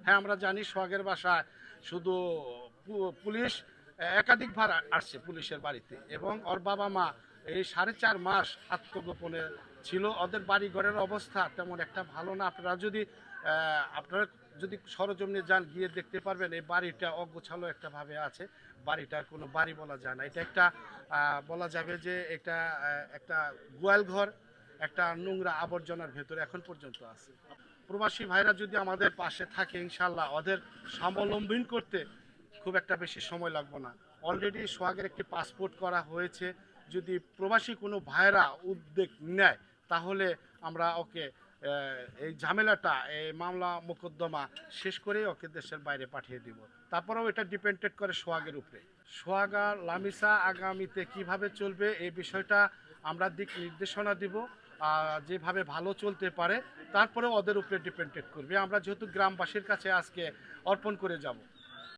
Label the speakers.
Speaker 1: হ্যাঁ, আমরা জানি সোহাগের বাসায় শুধু পুলিশ একাধিকবার আসছে পুলিশের বাড়িতে, এবং ওর বাবা মা এই 4.5 মাস আত্মগোপনে ছিল। ওদের বাড়ি ঘরের অবস্থা তেমন একটা ভালো না। আপনারা যদি সরজমিনে যান, গিয়ে দেখতে পারবেন এই বাড়িটা অগোছালো একটা ভাবে আছে। বাড়িটার কোনো বাড়ি বলা যায় না, এটা একটা বলা যাবে যে এটা একটা গোয়াল ঘর, একটা নোংরা আবর্জনার ভেতরে এখন পর্যন্ত আছে। প্রবাসী ভাইরা যদি আমাদের পাশে থাকে, ইনশাল্লাহ ওদের স্বাবলম্বী করতে খুব একটা বেশি সময় লাগবে না। অলরেডি সোহাগের একটি পাসপোর্ট করা হয়েছে। যদি প্রবাসী কোনো ভাইরা উদ্যোগ নেয়, তাহলে আমরা ওকে এই ঝামেলাটা, এই মামলা মোকদ্দমা শেষ করে ওকে দেশের বাইরে পাঠিয়ে দিব। তারপরেও এটা ডিপেন্ডেড করে সোহাগের উপরে। সোহাগ আর লামিসা আগামীতে কিভাবে চলবে এই বিষয়টা আমরা দিক নির্দেশনা দিব। যেভাবে ভালো চলতে পারে, তারপরে ওদের উপরে ডিপেন্ডেড করবে। আমরা যেহেতু গ্রামবাসীর কাছে আজকে অর্পণ করে যাব।